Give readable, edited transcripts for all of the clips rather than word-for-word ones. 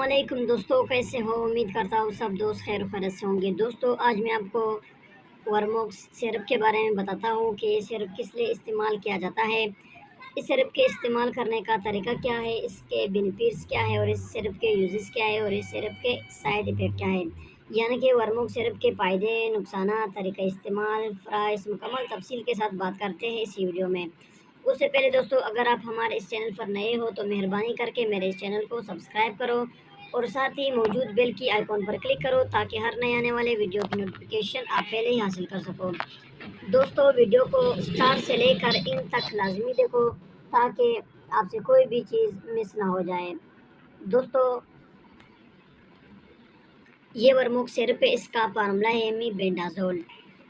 علیکم دوستوں، کیسے ہو؟ امید کرتا ہوں سب دوست خیر و خیریت سے ہوں گے۔ دوستوں آج میں آپ کو ورموکس سیرپ کے بارے میں بتاتا ہوں کہ یہ سیرپ کس لیے استعمال کیا جاتا ہے، اس سیرپ کے استعمال کرنے کا طریقہ کیا ہے، اس کے بینیفٹس کیا ہے اور اس سیرپ کے یوزز کیا ہے اور اس سیرپ کے سائیڈ ایفیکٹ کیا ہے، یعنی کہ ورموکس سیرپ کے فائدے، نقصانات، طریقہ استعمال، پرائس، مکمل تفصیل کے ساتھ بات کرتے ہیں اس ویڈیو میں۔ اس سے پہلے دوستو اگر آپ ہمارے اس چینل پر نئے ہو تو مہربانی کر کے میرے اس چینل کو سبسکرائب کرو اور ساتھ ہی موجود بیل کی آئیکن پر کلک کرو تاکہ ہر نئے آنے والے ویڈیو کی نوٹیفیکیشن آپ پہلے ہی حاصل کر سکو۔ دوستو ویڈیو کو سٹارٹ سے لے کر ان تک لازمی دیکھو تاکہ آپ سے کوئی بھی چیز مس نہ ہو جائے۔ دوستو یہ ورموک سیرپ ہے، اس کا فارمولہ ہے میبینڈازول۔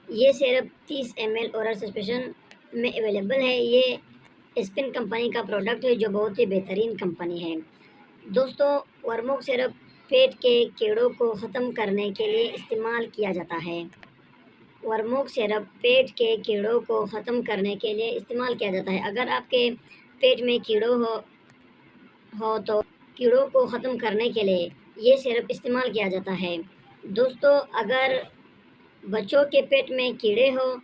یہ سیرپ 30 ml اورل سسپینشن میں اویلیبل ہے۔ یہ اسپن کمپنی کا پروڈکٹ ہے جو بہت ہی بہترین کمپنی ہے۔ دوستو ورموک سیرپ پیٹ کے کیڑوں کو ختم کرنے کے لیے استعمال کیا جاتا ہے۔ ورموک سیرپ پیٹ کے کیڑوں کو ختم کرنے کے لیے استعمال کیا جاتا ہے۔ اگر آپ کے پیٹ میں کیڑوں ہو تو کیڑوں کو ختم کرنے کے لیے یہ سیرپ استعمال کیا جاتا ہے۔ دوستو اگر بچوں کے پیٹ میں کیڑے ہو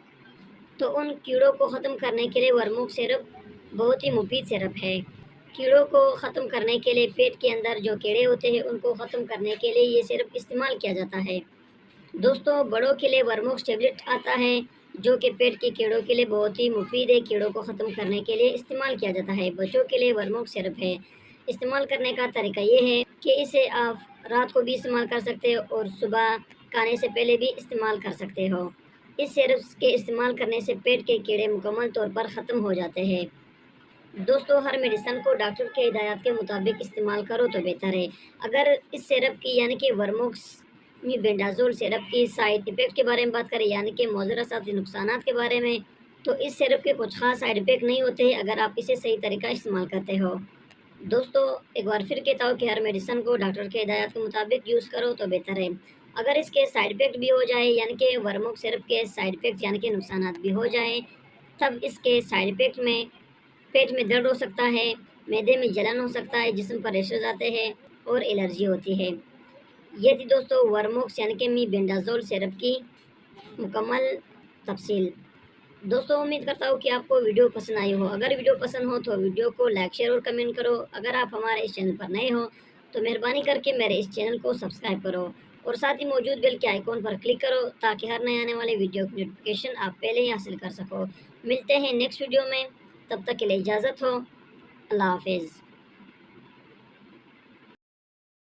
تو ان کیڑوں کو ختم کرنے کے لیے ورموک سیرپ بہت ہی مفید سیرپ ہے۔ کیڑوں کو ختم کرنے کے لیے پیٹ کے اندر جو کیڑے ہوتے ہیں ان کو ختم کرنے کے لیے یہ سیرپ استعمال کیا جاتا ہے۔ دوستو بڑوں کے لیے ورموکس ٹیبلٹ آتا ہے جو کہ پیٹ کے کیڑوں کے لیے بہت ہی مفید ہے، کیڑوں کو ختم کرنے کے لیے استعمال کیا جاتا ہے۔ بچوں کے لیے ورموکس سیرپ ہے۔ استعمال کرنے کا طریقہ یہ ہے کہ اسے آپ رات کو بھی استعمال کر سکتے ہو اور صبح کھانے سے پہلے بھی استعمال کر سکتے ہو۔ اس سیرپ کے استعمال کرنے سے پیٹ کے کیڑے مکمل طور پر ختم ہو جاتے ہیں۔ دوستو ہر میڈیسن کو ڈاکٹر کے ہدایات کے مطابق استعمال کرو تو بہتر ہے۔ اگر اس سیرپ کی یعنی کہ ورموکس میبینڈازول سیرپ کی سائیڈ ایفیکٹ کے بارے میں بات کریں یعنی کہ مضر اثرات نقصانات کے بارے میں تو اس سیرپ کے کچھ خاص سائیڈ ایفیکٹ نہیں ہوتے ہیں اگر آپ اسے صحیح طریقہ استعمال کرتے ہو۔ دوستو ایک بار پھر کہتا ہوں کہ ہر میڈیسن کو ڈاکٹر کے ہدایات کے مطابق یوز کرو تو بہتر ہے۔ اگر اس کے سائیڈ ایفیکٹ بھی ہو جائے یعنی کہ ورموک سیرپ کے سائیڈ ایفیکٹ یعنی کہ نقصانات بھی ہو جائیں تب اس کے سائیڈ ایفیکٹ میں پیٹ میں درد ہو سکتا ہے، معدے میں جلن ہو سکتا ہے، جسم پر ریشز آتے ہیں اور الرجی ہوتی ہے۔ یہ تھی دوستو ورموکس یعنی کہ میبینڈازول سیرپ کی مکمل تفصیل۔ دوستو امید کرتا ہوں کہ آپ کو ویڈیو پسند آئی ہو۔ اگر ویڈیو پسند ہو تو ویڈیو کو لائک شیئر اور کمنٹ کرو۔ اگر آپ ہمارے اس چینل پر نئے ہو تو مہربانی کر کے میرے اس چینل کو سبسکرائب کرو اور ساتھ ہی موجود بیل کے آئیکن پر کلک کرو تاکہ ہر نئے آنے والے ویڈیو کی نوٹیفیکیشن آپ پہلے ہی حاصل کر سکو۔ ملتے ہیں نیکسٹ ویڈیو میں، تب تک کے لیے اجازت ہو۔ اللہ حافظ۔